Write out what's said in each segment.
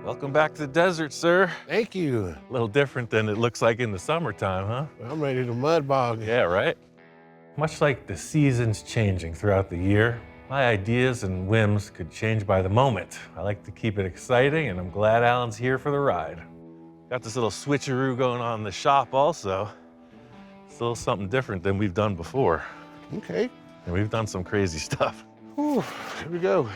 Welcome back to the desert, sir. Thank you. A little different than it looks like in the summertime, huh? I'm ready to mud bog. Yeah, right? Much like the seasons changing throughout the year, my ideas and whims could change by the moment. I like to keep it exciting, and I'm glad Alan's here for the ride. Got this little switcheroo going on in the shop also. It's a little something different than we've done before. Okay. And we've done some crazy stuff. Whew, here we go.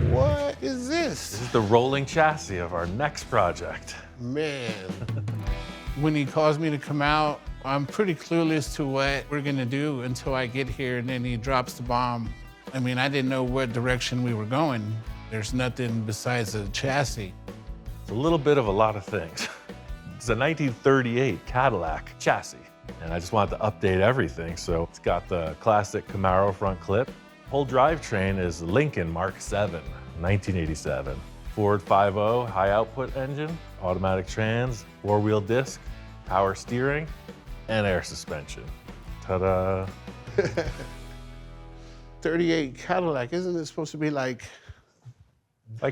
What is this? This is the rolling chassis of our next project. Man. When he calls me to come out, I'm pretty clueless to what we're gonna do until I get here, and then he drops the bomb. I mean, I didn't know what direction we were going. There's nothing besides a chassis. It's a little bit of a lot of things. It's a 1938 Cadillac chassis, and I just wanted to update everything. So it's got the classic Camaro front clip. Whole drivetrain is Lincoln Mark 7, 1987. Ford 5.0 high output engine, automatic trans, four-wheel disc, power steering, and air suspension. Ta-da. 38 Cadillac, isn't it supposed to be like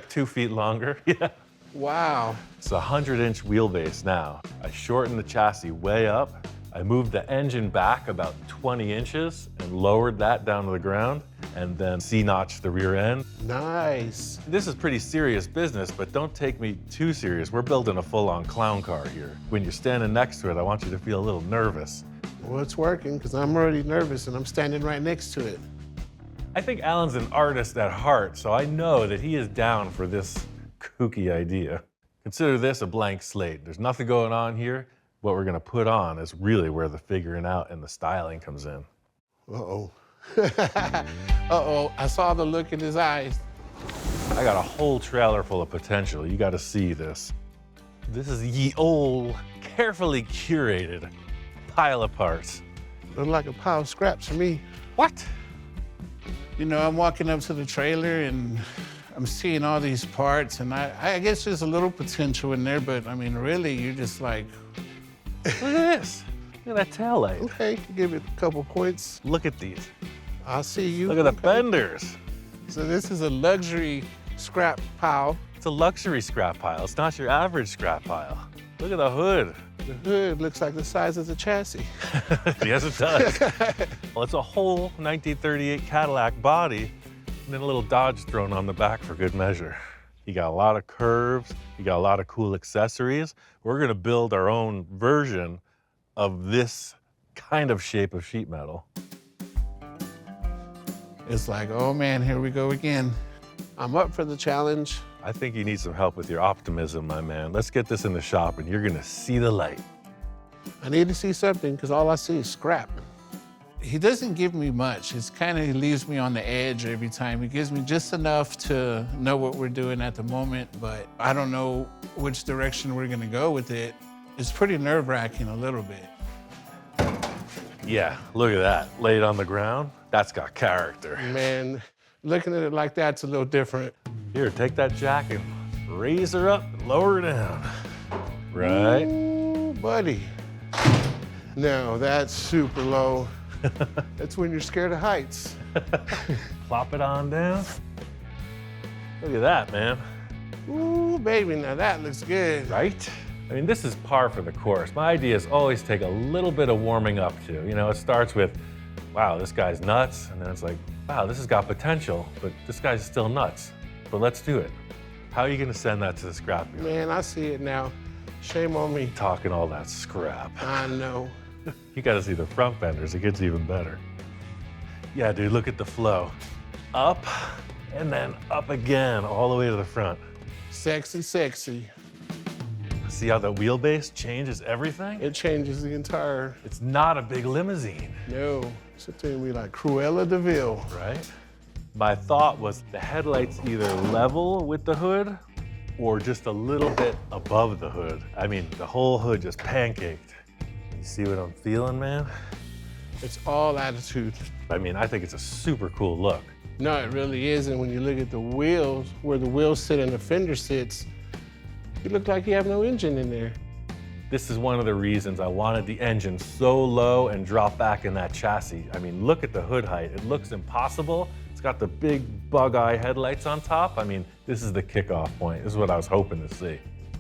2 feet longer, yeah. Wow. It's a 100-inch wheelbase now. I shortened the chassis way up. I moved the engine back about 20 inches and lowered that down to the ground, and then C-notched the rear end. Nice. This is pretty serious business, but don't take me too serious. We're building a full-on clown car here. When you're standing next to it, I want you to feel a little nervous. Well, it's working because I'm already nervous and I'm standing right next to it. I think Alan's an artist at heart, so I know that he is down for this kooky idea. Consider this a blank slate. There's nothing going on here. What we're gonna put on is really where the figuring out and the styling comes in. Uh-oh. Uh-oh, I saw the look in his eyes. I got a whole trailer full of potential. You gotta see this. This is ye old, carefully curated pile of parts. Look like a pile of scraps to me. What? You know, I'm walking up to the trailer and I'm seeing all these parts, and I guess there's a little potential in there, but I mean, really, you're just like, Look at this. Look at that tail light. Okay, give it a couple points. Look at these. I'll see you. Look at the Okay. fenders. so this is a luxury scrap pile. It's a luxury scrap pile. It's not your average scrap pile. Look at the hood. The hood looks like the size of the chassis. Yes, it does. Well, it's a whole 1938 Cadillac body, and then a little Dodge thrown on the back for good measure. You got a lot of curves. You got a lot of cool accessories. We're gonna build our own version of this kind of shape of sheet metal. It's like, oh man, here we go again. I'm up for the challenge. I think you need some help with your optimism, my man. Let's get this in the shop and you're gonna see the light. I need to see something because all I see is scrap. He doesn't give me much. It's kind of, he leaves me on the edge every time. He gives me just enough to know what we're doing at the moment, but I don't know which direction we're gonna go with it. It's pretty nerve-wracking a little bit. Yeah, look at that. Laid on the ground. That's got character. Man, looking at it like that's a little different. Here, take that jack and raise her up and lower her down. Right? Ooh, buddy. No, that's super low. That's when you're scared of heights. Plop it on down. Look at that, man. Ooh, baby, now that looks good. Right? I mean, this is par for the course. My idea is always take a little bit of warming up to. You know, it starts with, wow, this guy's nuts. And then it's like, wow, this has got potential, but this guy's still nuts. But let's do it. How are you gonna send that to the scrapyard? Man, I see it now. Shame on me. Talking all that scrap. I know. You gotta see the front fenders, it gets even better. Yeah, dude, look at the flow. Up, and then up again, all the way to the front. Sexy, sexy. See how the wheelbase changes everything? It changes the entire, It's not a big limousine, no. Sit there and be like Cruella de Vil. right? My thought was the headlights either level with the hood or just a little bit above the hood. I mean, the whole hood just pancaked. You see what I'm feeling, man? It's all attitude. I mean, I think it's a super cool look. No, it really is. And when you look at the wheels, where the wheels sit and the fender sits, you look like you have no engine in there. This is one of the reasons I wanted the engine so low and drop back in that chassis. I mean, look at the hood height. It looks impossible. It's It's got the big bug eye headlights on top. I mean, this is the kickoff point. This is what I was hoping to see.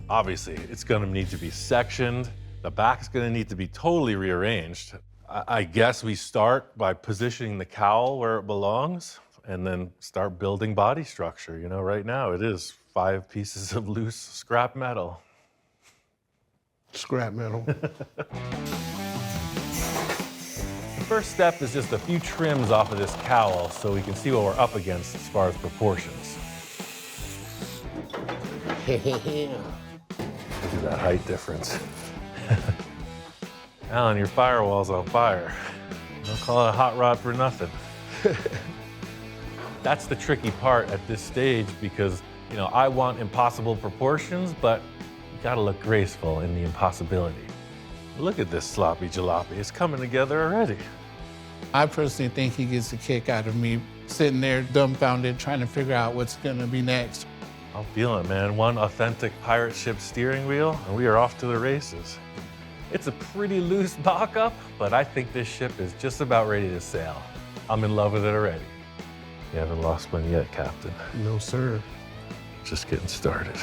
Obviously, it's gonna need to be sectioned. The back's gonna need to be totally rearranged. I guess we start by positioning the cowl where it belongs and then start building body structure. You know, right now it is 5 pieces of loose scrap metal. Scrap metal. First step is just a few trims off of this cowl so we can see what we're up against as far as proportions. Look at that height difference. Alan, your firewall's on fire. Don't call it a hot rod for nothing. That's the tricky part at this stage because, you know, I want impossible proportions, but you gotta look graceful in the impossibility. Look at this sloppy jalopy. It's coming together already. I personally think he gets a kick out of me sitting there dumbfounded, trying to figure out what's gonna be next. I'm feeling it, man. One authentic pirate ship steering wheel, and we are off to the races. It's a pretty loose mock-up, but I think this ship is just about ready to sail. I'm in love with it already. You haven't lost one yet, Captain. No, sir. Just getting started.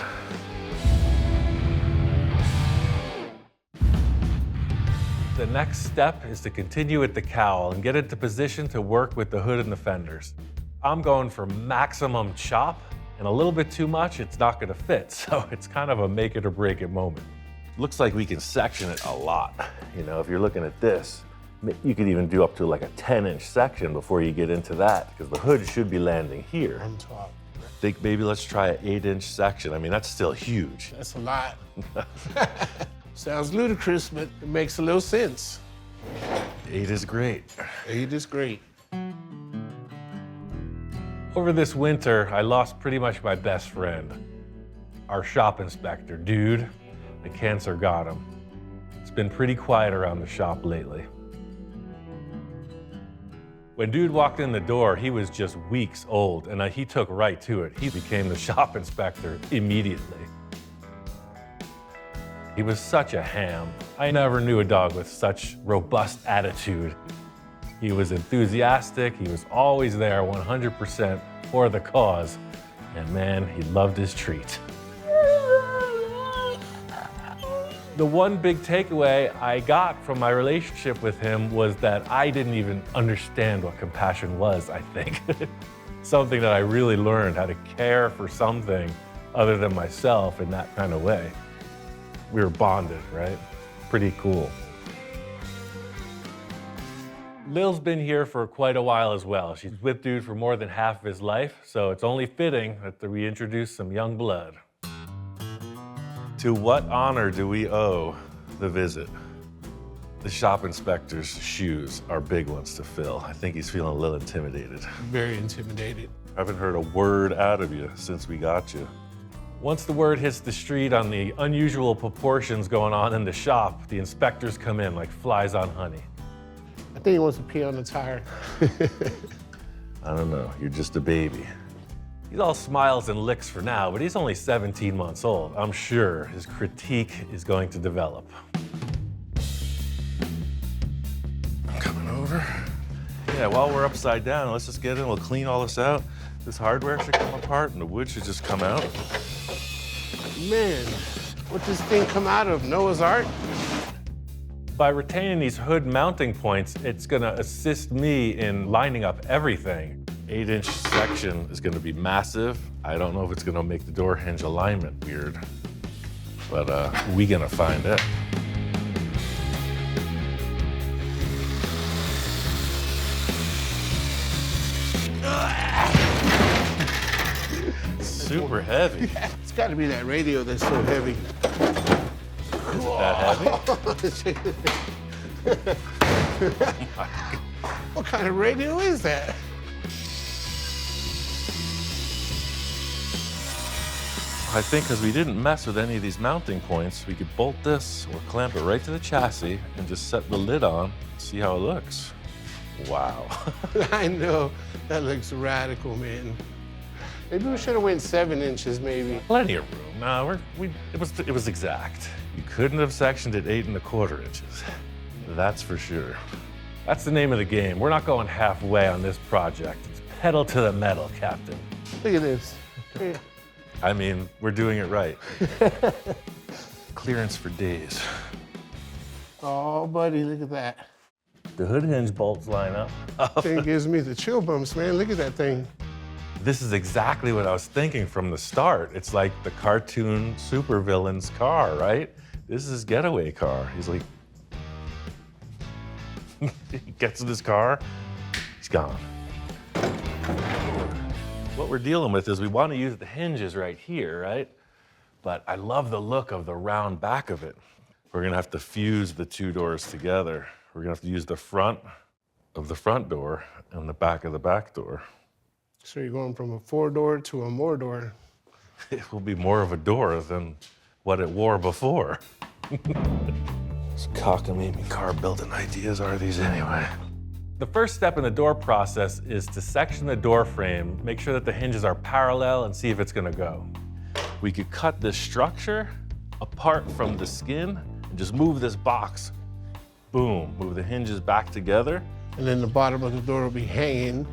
The next step is to continue with the cowl and get into position to work with the hood and the fenders. I'm going for maximum chop, and a little bit too much, it's not gonna fit. So it's kind of a make it or break it moment. Looks like we can section it a lot. You know, if you're looking at this, you could even do up to like a 10-inch section before you get into that, because the hood should be landing here. On top. Think maybe let's try an 8-inch section. I mean, that's still huge. That's a lot. Sounds ludicrous, but it makes a little sense. 8 is great. 8 is great. Over this winter, I lost pretty much my best friend. Our shop inspector, dude. The cancer got him. It's been pretty quiet around the shop lately. When dude walked in the door, he was just weeks old, and he took right to it. He became the shop inspector immediately. He was such a ham. I never knew a dog with such robust attitude. He was enthusiastic, he was always there 100% for the cause, and man, he loved his treat. The one big takeaway I got from my relationship with him was that I didn't even understand what compassion was, I think. Something that I really learned, how to care for something other than myself in that kind of way. We were bonded, right? Pretty cool. Lil's been here for quite a while as well. She's with dude for more than half of his life, so it's only fitting that we introduce some young blood. To what honor do we owe the visit? The shop inspector's shoes are big ones to fill. I think he's feeling a little intimidated. Very intimidated. I haven't heard a word out of you since we got you. Once the word hits the street on the unusual proportions going on in the shop, the inspectors come in like flies on honey. I think he wants to pee on the tire. I don't know, you're just a baby. He's all smiles and licks for now, but he's only 17 months old. I'm sure his critique is going to develop. I'm coming over. Yeah, while we're upside down, let's just get in, we'll clean all this out. This hardware should come apart and the wood should just come out. Man, what this thing come out of? Noah's Ark? By retaining these hood mounting points, it's gonna assist me in lining up everything. 8-inch section is gonna be massive. I don't know if it's gonna make the door hinge alignment weird, but we gonna find it. Super heavy. It's got to be that radio that's so heavy. Is it that heavy? What kind of radio is that? I think because we didn't mess with any of these mounting points, we could bolt this or clamp it right to the chassis and just set the lid on, see how it looks. Wow. I know. That looks radical, man. Maybe we should have went 7 inches, maybe. Plenty of room. No, it was exact. You couldn't have sectioned it 8 1/4 inches. That's for sure. That's the name of the game. We're not going halfway on this project. It's Pedal to the metal, Captain. Look at this. Here. I mean, we're doing it right. Clearance for days. Oh, buddy, look at that. The hood hinge bolts line up. Thing gives me the chill bumps, man. Look at that thing. This is exactly what I was thinking from the start. It's like the cartoon supervillain's car, right? This is his getaway car. He's like, he gets in his car, he's gone. What we're dealing with is we want to use the hinges right here, right? But I love the look of the round back of it. We're gonna have to fuse the two doors together. We're gonna have to use the front of the front door and the back of the back door. So you're going from a 4-door to a more door. It will be more of a door than what it wore before. As cockamamie car building ideas are these anyway. The first step in the door process is to section the door frame, make sure that the hinges are parallel and see if it's gonna go. We could cut this structure apart from the skin and just move this box. Boom, move the hinges back together. And then the bottom of the door will be hanging,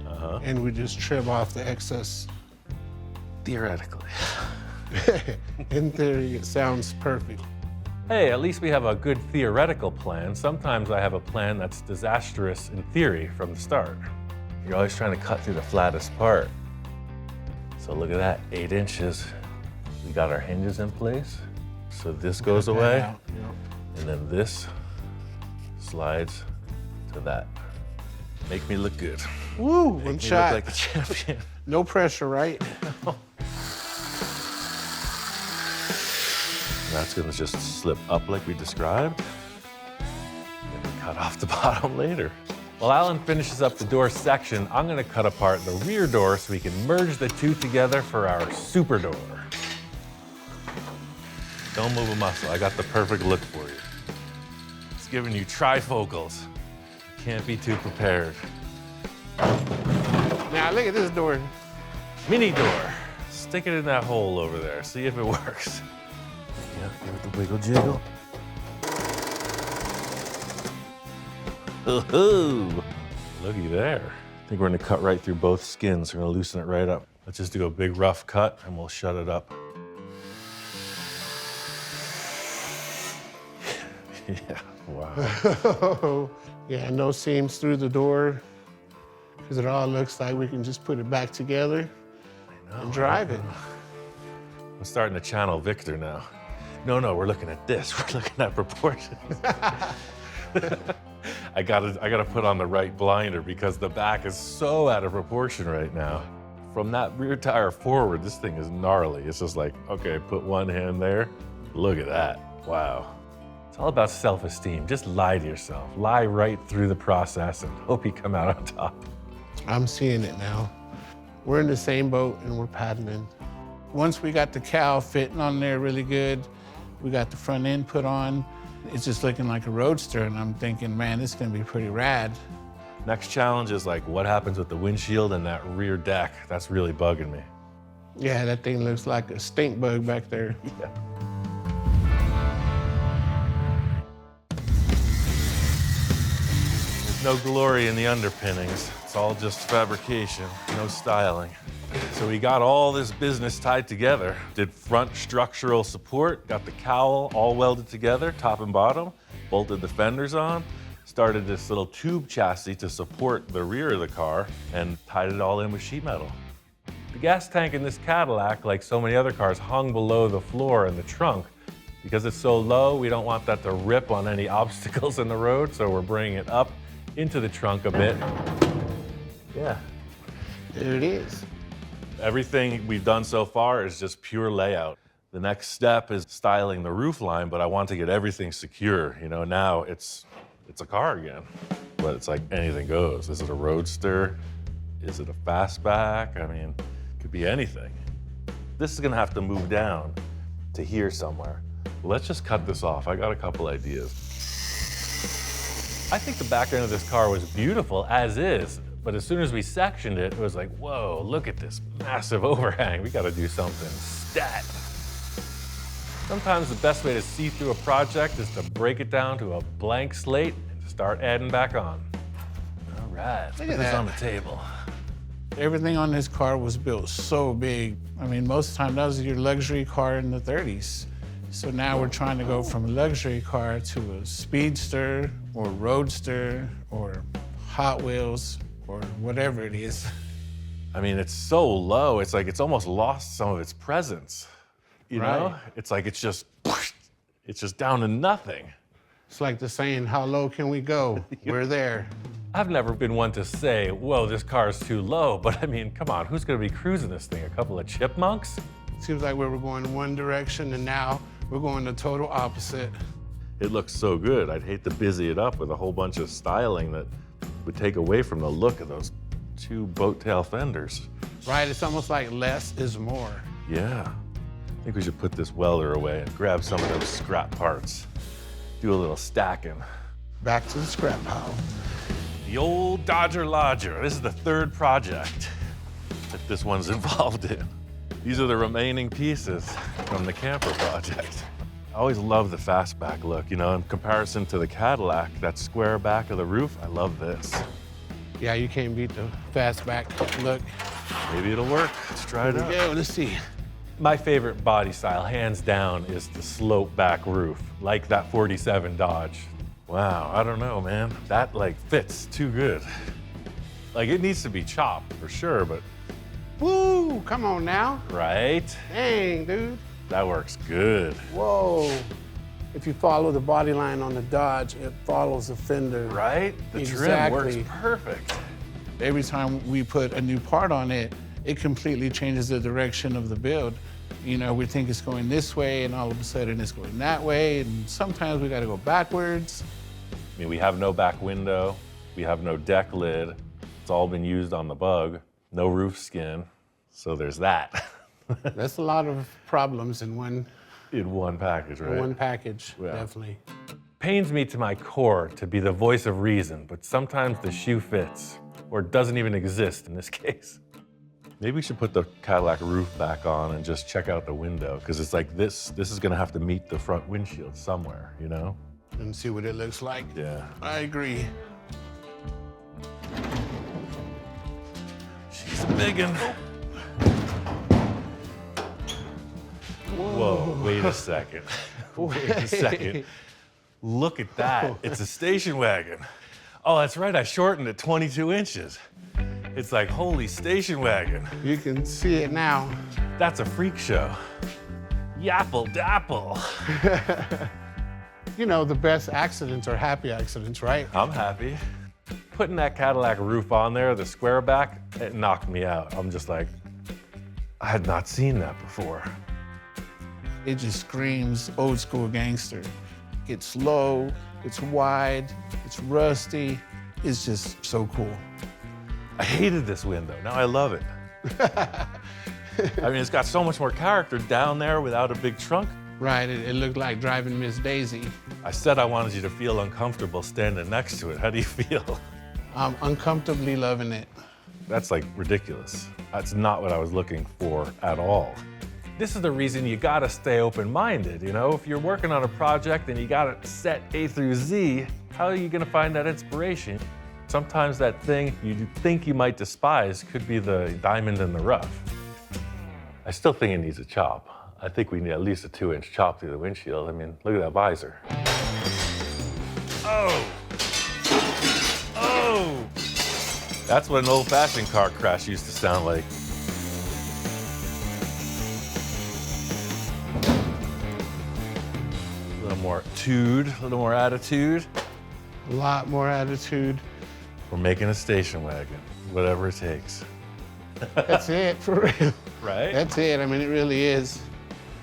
and we just trim off the excess. Theoretically. In theory, it sounds perfect. Hey, at least we have a good theoretical plan. Sometimes I have a plan that's disastrous in theory from the start. You're always trying to cut through the flattest part. So look at that, 8 inches. We got our hinges in place. So this goes away, and then this slides to that. Make me look good. Woo, Make one me shot. look like the champion. No pressure, right? That's gonna just slip up like we described. Then we cut off the bottom later. While Alan finishes up the door section, I'm gonna cut apart the rear door so we can merge the two together for our super door. Don't move a muscle, I got the perfect look for you. It's giving you trifocals. Can't be too prepared. Now look at this door. Mini door. Stick it in that hole over there, see if it works. Yeah, give it the wiggle jiggle. Ooh, looky there. I think we're gonna cut right through both skins. We're gonna loosen it right up. Let's just do a big rough cut and we'll shut it up. Yeah, wow. Yeah, no seams through the door, because it all looks like we can just put it back together and drive it. I'm starting to channel Victor now. No, we're looking at this. We're looking at proportions. I gotta put on the right blinder because the back is so out of proportion right now. From that rear tire forward, this thing is gnarly. It's just like, okay, put one hand there. Look at that, wow. It's all about self-esteem. Just lie to yourself. Lie right through the process and hope you come out on top. I'm seeing it now. We're in the same boat and we're paddling. Once we got the cowl fitting on there really good, we got the front end put on. It's just looking like a roadster, and I'm thinking, man, this is gonna be pretty rad. Next challenge is like, what happens with the windshield and that rear deck? That's really bugging me. Yeah, that thing looks like a stink bug back there. Yeah. There's no glory in the underpinnings. It's all just fabrication, no styling. So we got all this business tied together. Did front structural support, got the cowl all welded together, top and bottom, bolted the fenders on, started this little tube chassis to support the rear of the car, and tied it all in with sheet metal. The gas tank in this Cadillac, like so many other cars, hung below the floor in the trunk. Because it's so low, we don't want that to rip on any obstacles in the road, so we're bringing it up into the trunk a bit. Yeah. There it is. Everything we've done so far is just pure layout. The next step is styling the roof line, but I want to get everything secure. You know, now it's a car again, but it's like anything goes. Is it a roadster? Is it a fastback? I mean, it could be anything. This is gonna have to move down to here somewhere. Let's just cut this off. I got a couple ideas. I think the back end of this car was beautiful as is, but as soon as we sectioned it, it was like, whoa, look at this massive overhang. We gotta do something stat. Sometimes the best way to see through a project is to break it down to a blank slate and start adding back on. All right, let's put this on the table. Everything on this car was built so big. I mean, most of the time that was your luxury car in the 30s. So now we're trying to go from a luxury car to a speedster or roadster or Hot Wheels or whatever it is. I mean, it's so low, it's like it's almost lost some of its presence. You know? Right. It's like it's just down to nothing. It's like the saying, how low can we go? We're there. I've never been one to say, whoa, this car's too low, but I mean, come on, who's gonna be cruising this thing? A couple of chipmunks? Seems like we were going in one direction and now we're going the total opposite. It looks so good. I'd hate to busy it up with a whole bunch of styling that would take away from the look of those two boat tail fenders. Right, it's almost like less is more. Yeah. I think we should put this welder away and grab some of those scrap parts. Do a little stacking. Back to the scrap pile. The old Dodger Lodger. This is the third project that this one's involved in. These are the remaining pieces from the camper project. I always love the fastback look, you know, in comparison to the Cadillac, that square back of the roof, I love this. Yeah, you can't beat the fastback look. Maybe it'll work. Let's try it out. Yeah, let's see. My favorite body style, hands down, is the slope back roof, like that 47 Dodge. Wow, I don't know, man. That like fits too good. Like it needs to be chopped for sure, but Woo, come on now. right? Dang, dude. That works good. Whoa. If you follow the body line on the Dodge, it follows the fender. Right? The trim works perfect. Every time we put a new part on it, it completely changes the direction of the build. You know, we think it's going this way and all of a sudden it's going that way. And sometimes we gotta go backwards. I mean, we have no back window. We have no deck lid. It's all been used on the Bug. No roof skin. So there's that. That's a lot of problems in one package, right? one package, Yeah. definitely. Pains me to my core to be the voice of reason, but sometimes the shoe fits, or doesn't even exist in this case. Maybe we should put the Cadillac roof back on and just check out the window, because it's like this is gonna have to meet the front windshield somewhere, you know? And see what it looks like. Yeah. I agree. She's a biggin'. Whoa, wait a second. Wait a second. Look at that. It's a station wagon. Oh, that's right, I shortened it 22 inches. It's like, holy station wagon. You can see it now. That's a freak show. Yapple dapple. You know, the best accidents are happy accidents, right? I'm happy. Putting that Cadillac roof on there, the square back, it knocked me out. I'm just like, I had not seen that before. It just screams old school gangster. It's low, it's wide, it's rusty. It's just so cool. I hated this window, now I love it. I mean, it's got so much more character down there without a big trunk. Right, it looked like driving Miss Daisy. I said I wanted you to feel uncomfortable standing next to it. How do you feel? I'm uncomfortably loving it. That's like ridiculous. That's not what I was looking for at all. This is the reason you gotta stay open-minded, you know? If you're working on a project and you got it set A through Z, how are you gonna find that inspiration? Sometimes that thing you think you might despise could be the diamond in the rough. I still think it needs a chop. I think we need at least a 2-inch chop through the windshield. I mean, look at that visor. Oh! Oh! That's what an old-fashioned car crash used to sound like. A little more tude, a little more attitude. A lot more attitude. We're making a station wagon, whatever it takes. That's it, for real. Right? That's it, I mean, it really is.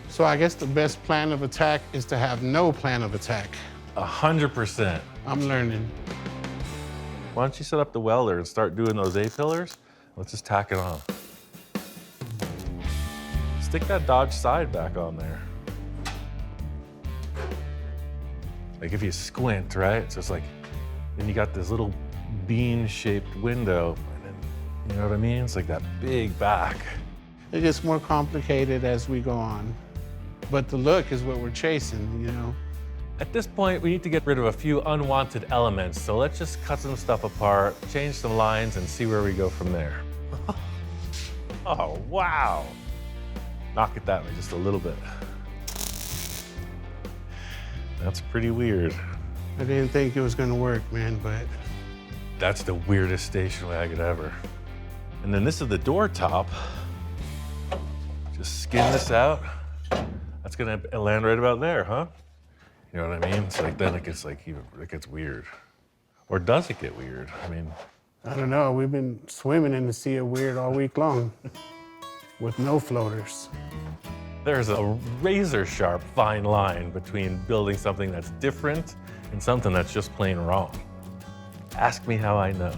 So I guess the best plan of attack is to have no plan of attack. 100%. I'm learning. Why don't you set up the welder and start doing those A-pillars? Let's just tack it on. Stick that Dodge side back on there. Like if you squint, right? So it's like, then you got this little bean-shaped window, and then, you know what I mean? It's like that big back. It gets more complicated as we go on. But the look is what we're chasing, you know? At this point, we need to get rid of a few unwanted elements, so let's just cut some stuff apart, change some lines, and see where we go from there. Oh, wow. Knock it that way just a little bit. That's pretty weird. I didn't think it was gonna work, man, but That's the weirdest station wagon ever. And then this is the door top. Just skin this out. That's gonna land right about there, huh? You know what I mean? It's like, then it gets it gets weird. Or does it get weird? I mean, I don't know. We've been swimming in the sea of weird all week long with no floaters. there's a razor sharp fine line between building something that's different and something that's just plain wrong. Ask me how I know.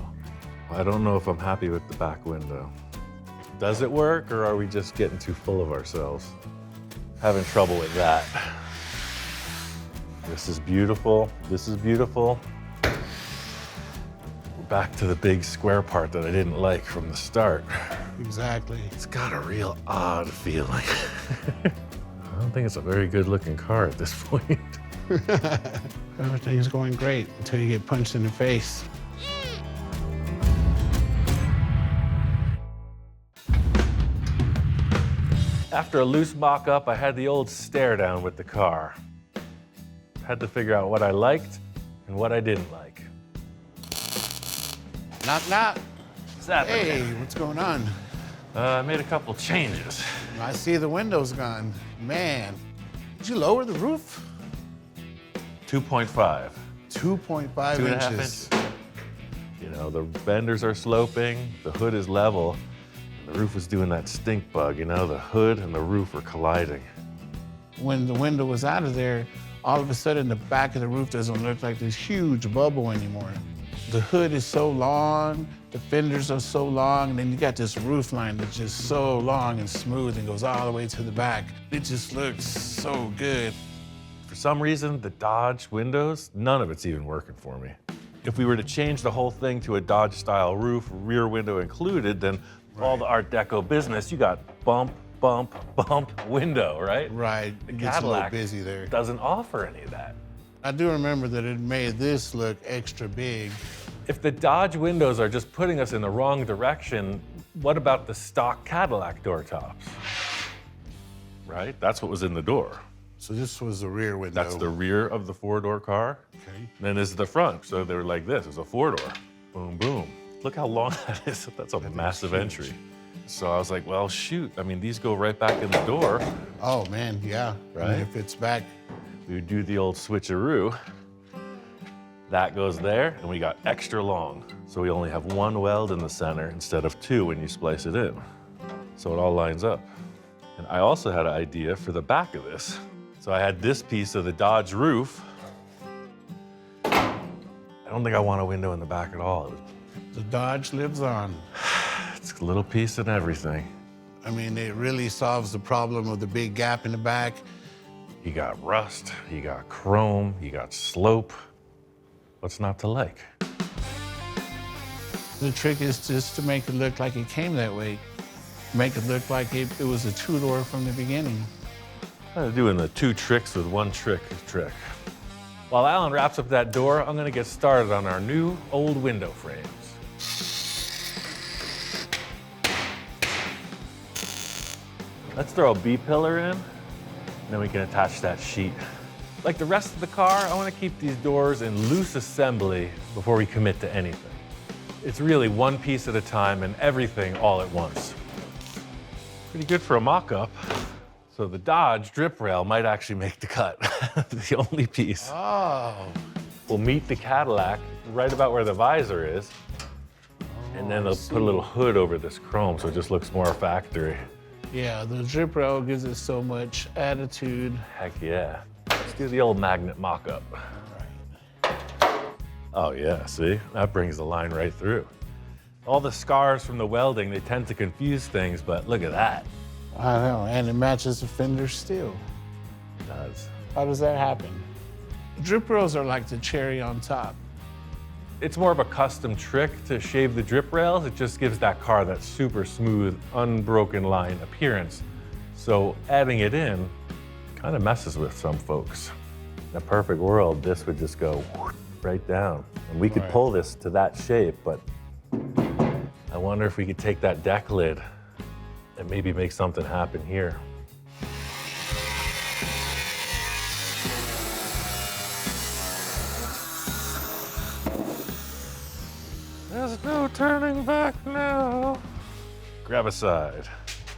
I don't know if I'm happy with the back window. Does it work, or are we just getting too full of ourselves? Having trouble with that. This is beautiful. This is beautiful. We're back to the big square part that I didn't like from the start. Exactly. It's got a real odd feeling. I don't think it's a very good looking car at this point. Everything's going great until you get punched in the face. After a loose mock-up, I had the old stare down with the car. Had to figure out what I liked and what I didn't like. Knock, knock. What's happening? Hey, what's going on? I made a couple changes. I see the window's gone. Man, did you lower the roof? 2.5. 2.5 2.5 inches. inches. You know, the fenders are sloping, the hood is level. The roof was doing that stink bug, you know, the hood and the roof were colliding. When the window was out of there, all of a sudden the back of the roof doesn't look like this huge bubble anymore. The hood is so long, the fenders are so long, and then you got this roof line that's just so long and smooth and goes all the way to the back. It just looks so good. For some reason, the Dodge windows, none of it's even working for me. If we were to change the whole thing to a Dodge-style roof, rear window included, then all the Art Deco business, you got bump, bump, bump, window, right? Right, The it gets a little Cadillac busy there. doesn't offer any of that. I do remember that it made this look extra big. If the Dodge windows are just putting us in the wrong direction, what about the stock Cadillac door tops? Right? That's what was in the door. So this was the rear window. That's the rear of the four-door car. Okay. And then this is the front. So they were like this. It's a four-door. Boom, boom. Look how long that is. That's a massive huge. entry. So I was like, well, shoot. I mean, these go right back in the door. Oh man, yeah. Right? I mean, if it's back, We would do the old switcheroo. That goes there, and we got extra long. So we only have one weld in the center instead of two when you splice it in. So it all lines up. And I also had an idea for the back of this. So I had this piece of the Dodge roof. I don't think I want a window in the back at all. the Dodge lives on. It's a little piece and everything. I mean, it really solves the problem of the big gap in the back. You got rust, you got chrome, you got slope. What's not to like? The trick is just to make it look like it came that way. Make it look like it was a two-door from the beginning. I'm doing the two tricks with one trick. While Alan wraps up that door, I'm gonna get started on our new old window frames. Let's throw a B-pillar in, and then we can attach that sheet. Like the rest of the car, I wanna keep these doors in loose assembly before we commit to anything. It's really one piece at a time and everything all at once. Pretty good for a mock-up. So the Dodge drip rail might actually make the cut. The only piece. Oh. We'll meet the Cadillac right about where the visor is. And then they'll put a little hood over this chrome so it just looks more factory. Yeah, the drip rail gives it so much attitude. Heck yeah. Let's do the old magnet mock-up. Oh yeah, see? That brings the line right through. All the scars from the welding, they tend to confuse things, but look at that. I know, and it matches the fender still. It does. How does that happen? Drip rails are like the cherry on top. It's more of a custom trick to shave the drip rails. It just gives that car that super smooth, unbroken line appearance. So adding it in kind of messes with some folks. In a perfect world, this would just go right down. And we could Right. pull this to that shape, but I wonder if we could take that deck lid and maybe make something happen here. There's no turning back now. Grab a side.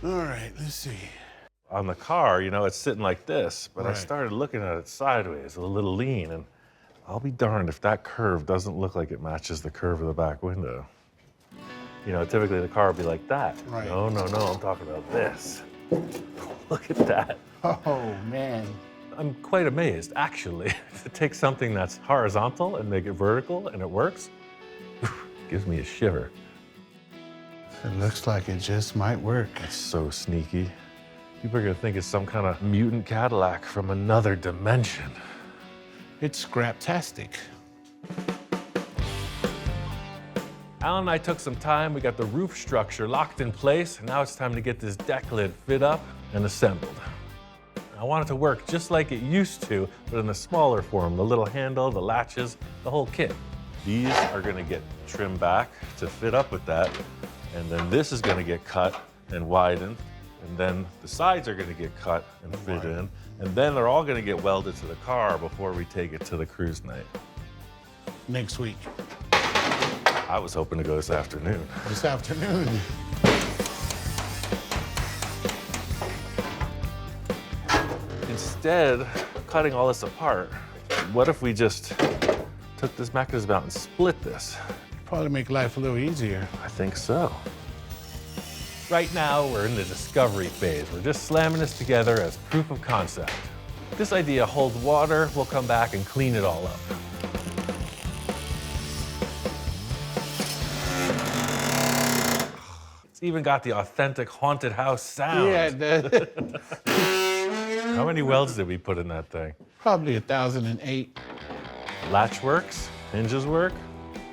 All right, let's see. On the car, you know, it's sitting like this, but I Right. started looking at it sideways, a little lean, and I'll be darned if that curve doesn't look like it matches the curve of the back window. You know, typically the car would be like that. Right. No, no, no, I'm talking about this. Look at that. Oh, man. I'm quite amazed, actually. To take something that's horizontal and make it vertical, and it works, gives me a shiver. It looks like it just might work. It's so sneaky. People are gonna think it's some kind of mutant Cadillac from another dimension. It's scraptastic. Alan and I took some time. We got the roof structure locked in place, and now it's time to get this deck lid fit up and assembled. I want it to work just like it used to, but in a smaller form. The little handle, the latches, the whole kit. These are gonna get trimmed back to fit up with that, and then this is gonna get cut and widened, and then the sides are gonna get cut and fit in, and then they're all gonna get welded to the car before we take it to the cruise night. Next week. I was hoping to go this afternoon. This afternoon. Instead of cutting all this apart, what if we just took this mechanism out and split this? Probably make life a little easier. I think so. Right now, we're in the discovery phase. We're just slamming this together as proof of concept. If this idea holds water, we'll come back and clean it all up. It's even got the authentic haunted house sound. Yeah, How many welds did we put in that thing? probably 1008. Latch works, hinges work,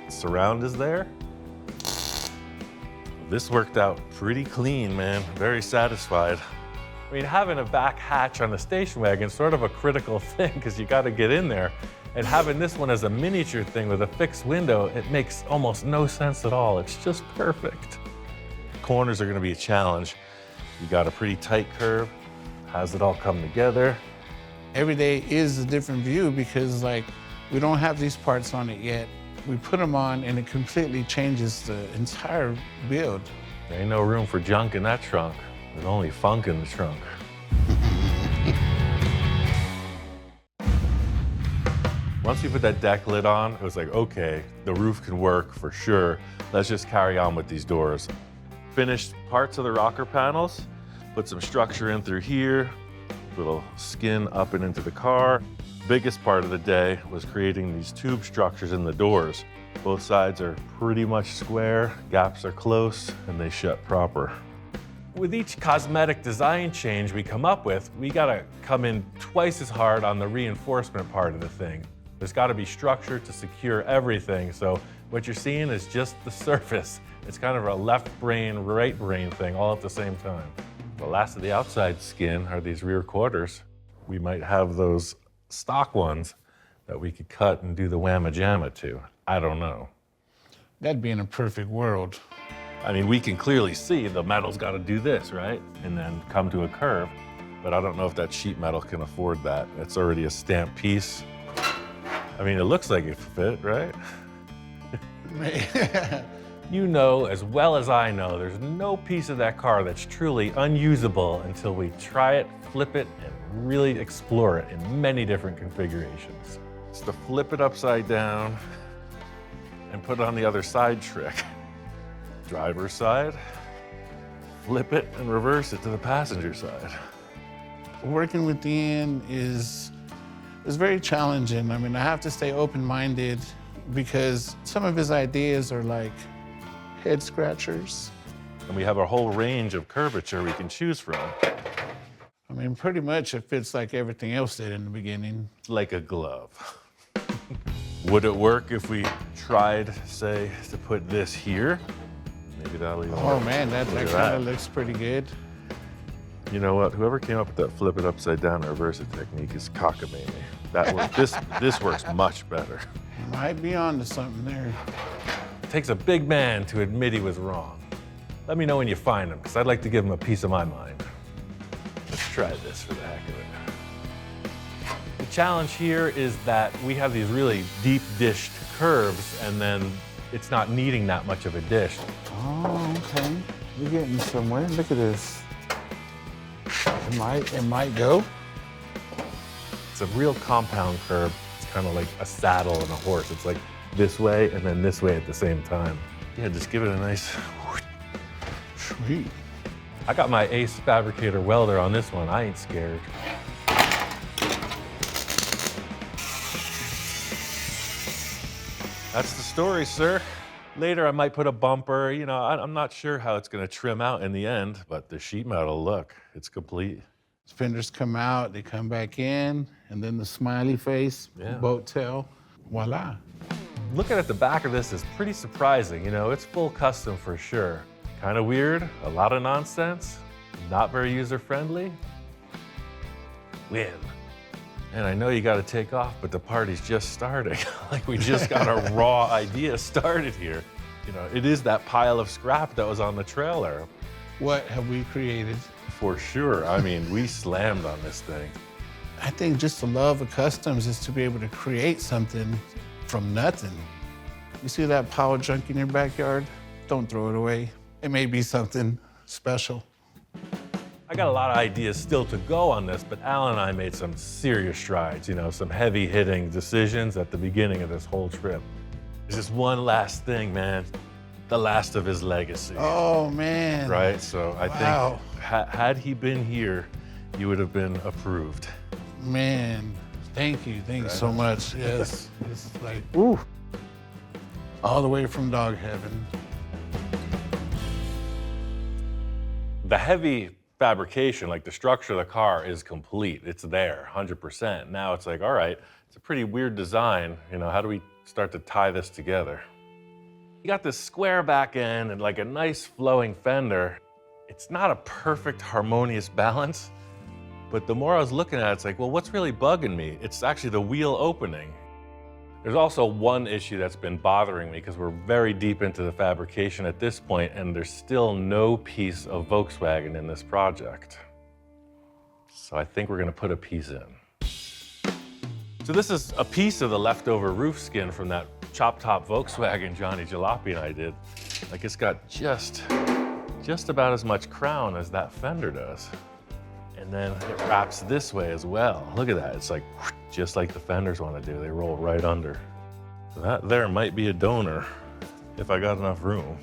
surround is there. This worked out pretty clean, man. Very satisfied. I mean, having a back hatch on the station wagon is sort of a critical thing because you got to get in there. And having this one as a miniature thing with a fixed window, it makes almost no sense at all. It's just perfect. Corners are going to be a challenge. You got a pretty tight curve. How's it all come together? Every day is a different view because, like, we don't have these parts on it yet. We put them on and it completely changes the entire build. There ain't no room for junk in that trunk. There's only funk in the trunk. Once we put that deck lid on, it was like, okay, the roof can work for sure. Let's just carry on with these doors. Finished parts of the rocker panels, put some structure in through here, little skin up and into the car. Biggest part of the day was creating these tube structures in the doors. Both sides are pretty much square, gaps are close, and they shut proper. With each cosmetic design change we come up with, we gotta come in twice as hard on the reinforcement part of the thing. There's gotta be structure to secure everything, so what you're seeing is just the surface. It's kind of a left brain, right brain thing all at the same time. The last of the outside skin are these rear quarters. We might have those stock ones that we could cut and do the whamma-jamma to. I don't know. That'd be in a perfect world. I mean, we can clearly see the metal's got to do this, right? And then come to a curve. But I don't know if that sheet metal can afford that. It's already a stamped piece. I mean, it looks like it fit, right? You know as well as I know, there's no piece of that car that's truly unusable until we try it, flip it, and really explore it in many different configurations. It's the flip it upside down and put it on the other side trick. Driver's side, flip it and reverse it to the passenger side. Working with Ian is very challenging. I mean, I have to stay open-minded because some of his ideas are like head scratchers. And we have a whole range of curvature we can choose from. I mean, pretty much it fits like everything else did in the beginning. Like a glove. Would it work if we tried, say, to put this here? Maybe that'll even Oh work. man, that Look at kind of looks pretty good. You know what? Whoever came up with that flip it upside down and reverse it technique is cockamamie. That works. This works much better. Might be on to something there. It takes a big man to admit he was wrong. Let me know when you find them, because I'd like to give them a piece of my mind. Let's try this for the heck of it. The challenge here is that we have these really deep dished curves, and then it's not needing that much of a dish. Oh, okay. You're getting somewhere. Look at this. It might go. It's a real compound curve. It's kind of like a saddle and a horse. It's like this way and then this way at the same time. Yeah, just give it a nice. Sweet. I got my ace fabricator welder on this one. I ain't scared. That's the story, sir. Later, I might put a bumper. You know, I'm not sure how it's gonna trim out in the end, but the sheet metal, look, it's complete. Fenders come out, they come back in, and then the smiley face, Yeah. boat tail, voila. Looking at the back of this is pretty surprising. You know, it's full custom for sure. Kind of weird, a lot of nonsense, not very user-friendly. Win. And I know you got to take off, but the party's just starting. Like we just got a raw idea started here. You know, it is that pile of scrap that was on the trailer. What have we created? For sure. I mean, we slammed on this thing. I think just the love of customs is to be able to create something from nothing. You see that pile of junk in your backyard? Don't throw it away. It may be something special. I got a lot of ideas still to go on this, but Alan and I made some serious strides, you know, some heavy-hitting decisions at the beginning of this whole trip. There's just one last thing, man. The last of his legacy. Oh, man. Right? So I Wow. think had he been here, you would have been approved. Man, thank you so much. Yes, it's like, ooh, all the way from dog heaven. The heavy fabrication, like the structure of the car, is complete. It's there, 100%. Now it's like, all right, it's a pretty weird design. You know, how do we start to tie this together? You got this square back end and like a nice flowing fender. It's not a perfect harmonious balance, but the more I was looking at it, it's like, well, what's really bugging me? It's actually the wheel opening. There's also one issue that's been bothering me because we're very deep into the fabrication at this point, and there's still no piece of Volkswagen in this project. So I think we're gonna put a piece in. So this is a piece of the leftover roof skin from that chop top Volkswagen Johnny Jalopy and I did. Like it's got just about as much crown as that fender does. And then it wraps this way as well. Look at that, it's like just like the fenders want to do. They roll right under. So that there might be a donor if I got enough room.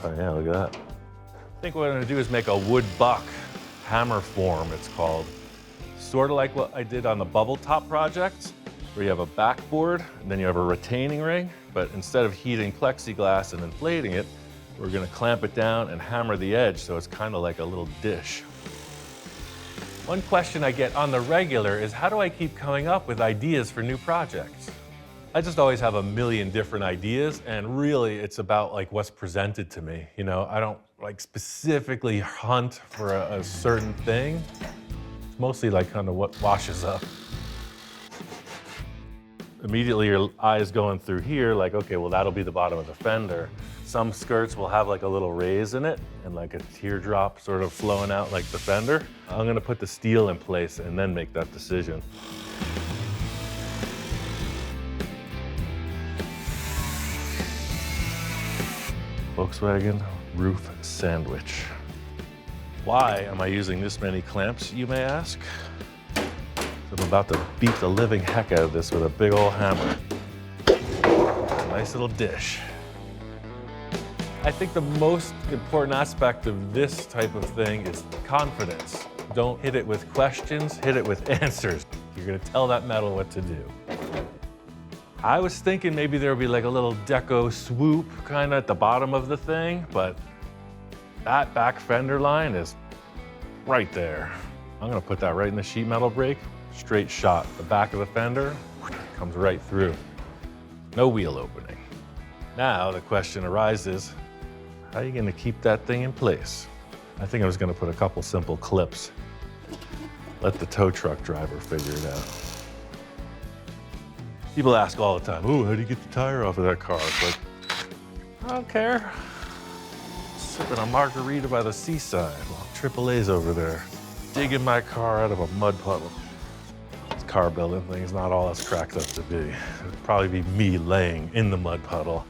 Oh yeah, look at that. I think what I'm gonna do is make a wood buck hammer form, it's called. Sort of like what I did on the bubble top project, where you have a backboard and then you have a retaining ring, but instead of heating plexiglass and inflating it, we're gonna clamp it down and hammer the edge so it's kind of like a little dish. One question I get on the regular is how do I keep coming up with ideas for new projects? I just always have a million different ideas, and really it's about like what's presented to me. You know, I don't like specifically hunt for a certain thing. It's mostly like kind of what washes up. Immediately your eye is going through here like, okay, well that'll be the bottom of the fender. Some skirts will have like a little raise in it and like a teardrop sort of flowing out like the fender. I'm gonna put the steel in place and then make that decision. Volkswagen roof sandwich. Why am I using this many clamps, you may ask? I'm about to beat the living heck out of this with a big old hammer. A nice little dish. I think the most important aspect of this type of thing is confidence. Don't hit it with questions, hit it with answers. You're gonna tell that metal what to do. I was thinking maybe there would be like a little deco swoop kind of at the bottom of the thing, but that back fender line is right there. I'm gonna put that right in the sheet metal brake, straight shot. The back of the fender comes right through. No wheel opening. Now the question arises, how are you gonna keep that thing in place? I think I was gonna put a couple simple clips. Let the tow truck driver figure it out. People ask all the time, oh, how do you get the tire off of that car? It's like, I don't care. sipping a margarita by the seaside while AAA's over there, digging my car out of a mud puddle. This car building thing's not all it's cracked up to be. It'd probably be me laying in the mud puddle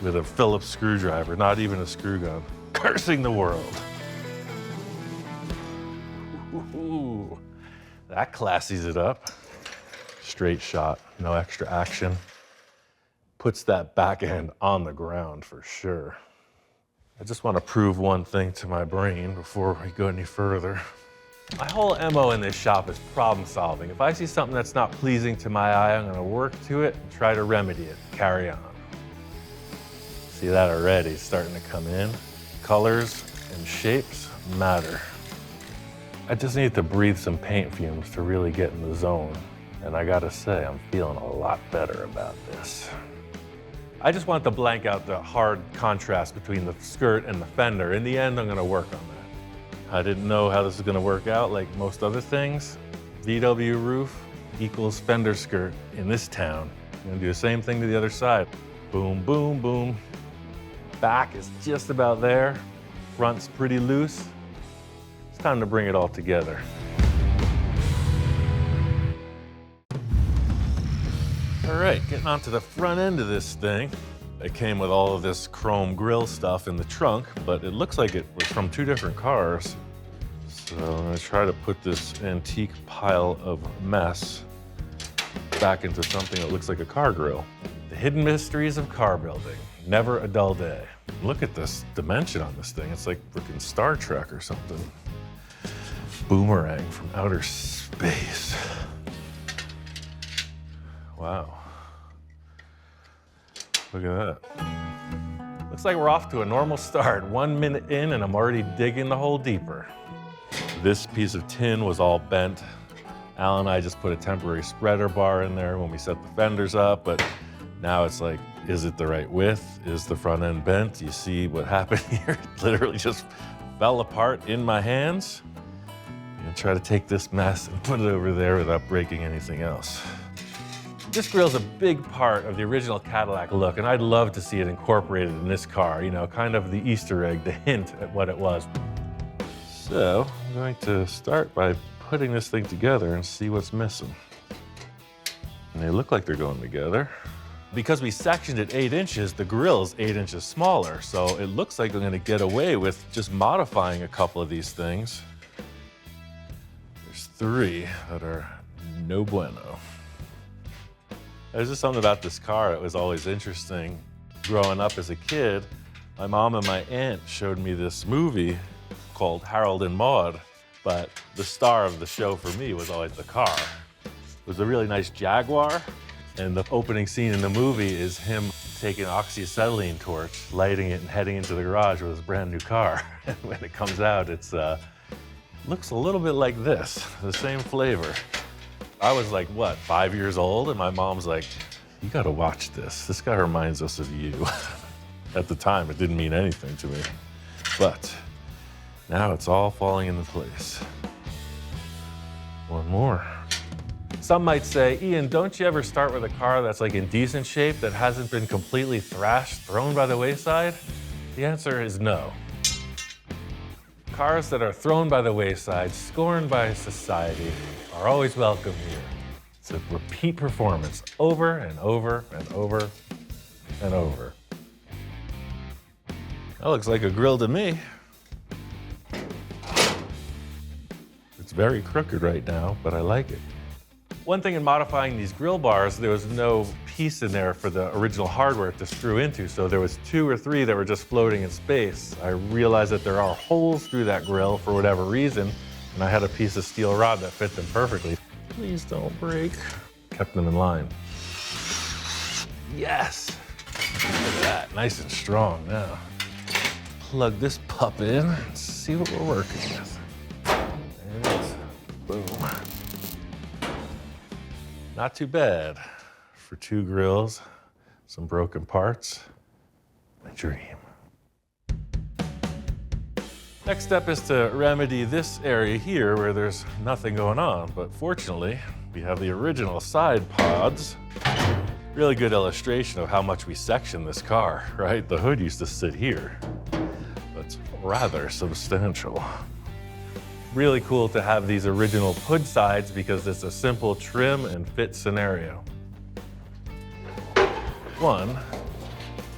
with a Phillips screwdriver, not even a screw gun, cursing the world. Ooh, that classies it up. Straight shot, no extra action. Puts that back end on the ground for sure. I just want to prove one thing to my brain before we go any further. My whole MO in this shop is problem solving. If I see something that's not pleasing to my eye, I'm going to work to it and try to remedy it, carry on. See that already, it's starting to come in. Colors and shapes matter. I just need to breathe some paint fumes to really get in the zone. And I gotta say, I'm feeling a lot better about this. I just want to blank out the hard contrast between the skirt and the fender. In the end, I'm gonna work on that. I didn't know how this was gonna work out like most other things. VW roof equals fender skirt in this town. I'm gonna do the same thing to the other side. Boom, boom, boom. Back is just about there. Front's pretty loose. It's time to bring it all together. All right, getting onto the front end of this thing. It came with all of this chrome grille stuff in the trunk, but it looks like it was from two different cars. So I'm gonna try to put this antique pile of mess back into something that looks like a car grille. The hidden mysteries of car building. Never a dull day. Look at this dimension on this thing. It's like freaking Star Trek or something. Boomerang from outer space. Wow. Look at that. Looks like we're off to a normal start. 1 minute in and I'm already digging the hole deeper. This piece of tin was all bent. Al and I just put a temporary spreader bar in there when we set the fenders up, but now it's like, is it the right width? Is the front end bent? You see what happened here? It literally just fell apart in my hands. I'm gonna try to take this mess and put it over there without breaking anything else. This grille's a big part of the original Cadillac look, and I'd love to see it incorporated in this car, you know, kind of the Easter egg, the hint at what it was. So I'm going to start by putting this thing together and see what's missing. And they look like they're going together. Because we sectioned it 8 inches, the grille's 8 inches smaller, so it looks like I'm gonna get away with just modifying a couple of these things. There's 3 that are no bueno. There's just something about this car that was always interesting. Growing up as a kid, my mom and my aunt showed me this movie called Harold and Maude, but the star of the show for me was always the car. It was a really nice Jaguar, and the opening scene in the movie is him taking an oxyacetylene torch, lighting it and heading into the garage with his brand new car. And when it comes out, it's looks a little bit like this, the same flavor. I was like, what, 5 years old? And my mom's like, you gotta watch this. This guy reminds us of you. At the time, it didn't mean anything to me. But now it's all falling into place. One more. Some might say, Ian, don't you ever start with a car that's like in decent shape that hasn't been completely thrashed, thrown by the wayside? The answer is no. Cars that are thrown by the wayside, scorned by society, are always welcome here. It's a repeat performance over and over and over and over. That looks like a grill to me. It's very crooked right now, but I like it. One thing in modifying these grill bars, there was no piece in there for the original hardware to screw into, so there was 2 or 3 that were just floating in space. I realized that there are holes through that grill for whatever reason, and I had a piece of steel rod that fit them perfectly. Please don't break. Kept them in line. Yes! Look at that, nice and strong now. Plug this pup in and see what we're working with. There it is. Boom. Not too bad for 2 grills, some broken parts, a dream. Next step is to remedy this area here where there's nothing going on, but fortunately, we have the original side pods. Really good illustration of how much we section this car, right? The hood used to sit here, but rather substantial. Really cool to have these original hood sides because it's a simple trim and fit scenario. One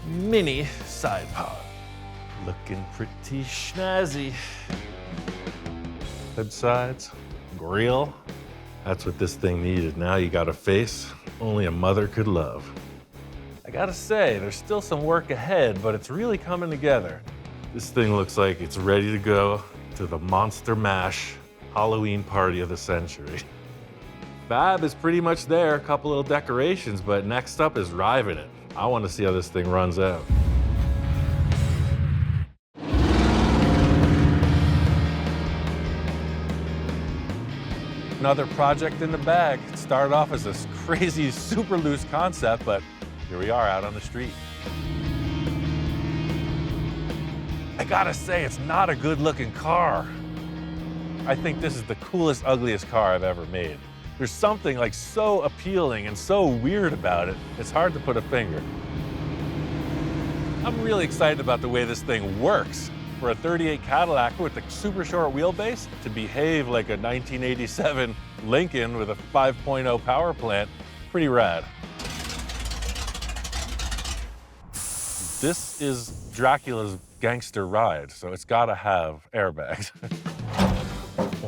mini side pod. Looking pretty snazzy. Hood sides, grill. That's what this thing needed. Now you got a face only a mother could love. I gotta say, there's still some work ahead, but it's really coming together. This thing looks like it's ready to go to the Monster Mash Halloween party of the century. Fab is pretty much there, a couple little decorations, but next up is riving it. I want to see how this thing runs out. Another project in the bag. It started off as this crazy, super loose concept, but here we are out on the street. I gotta say, it's not a good looking car. I think this is the coolest, ugliest car I've ever made. There's something like so appealing and so weird about it, it's hard to put a finger. I'm really excited about the way this thing works. For a 38 Cadillac with a super short wheelbase to behave like a 1987 Lincoln with a 5.0 power plant, pretty rad. This is Dracula's gangster ride, so it's gotta have airbags.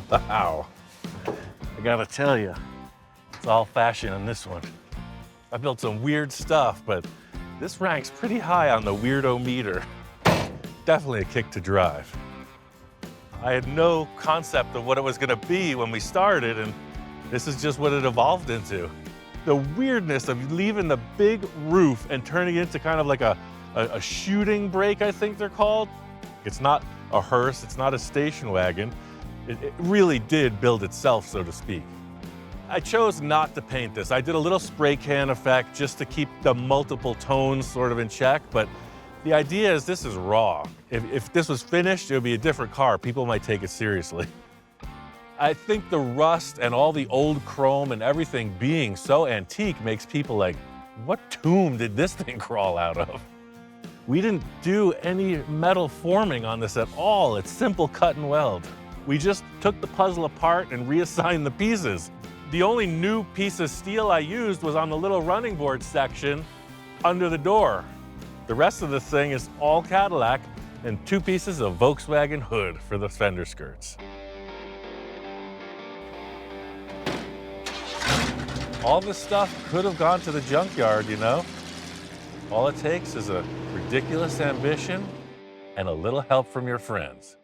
Wow. I gotta tell you, it's all fashion in this one. I built some weird stuff, but this ranks pretty high on the weirdo meter. Definitely a kick to drive. I had no concept of what it was gonna be when we started, and this is just what it evolved into. The weirdness of leaving the big roof and turning it into kind of like a shooting brake, I think they're called. It's not a hearse, it's not a station wagon. It really did build itself, so to speak. I chose not to paint this. I did a little spray can effect just to keep the multiple tones sort of in check, but the idea is this is raw. If this was finished, it would be a different car. People might take it seriously. I think the rust and all the old chrome and everything being so antique makes people like, what tomb did this thing crawl out of? We didn't do any metal forming on this at all. It's simple cut and weld. We just took the puzzle apart and reassigned the pieces. The only new piece of steel I used was on the little running board section under the door. The rest of the thing is all Cadillac and 2 pieces of Volkswagen hood for the fender skirts. All this stuff could have gone to the junkyard, you know? All it takes is a ridiculous ambition and a little help from your friends.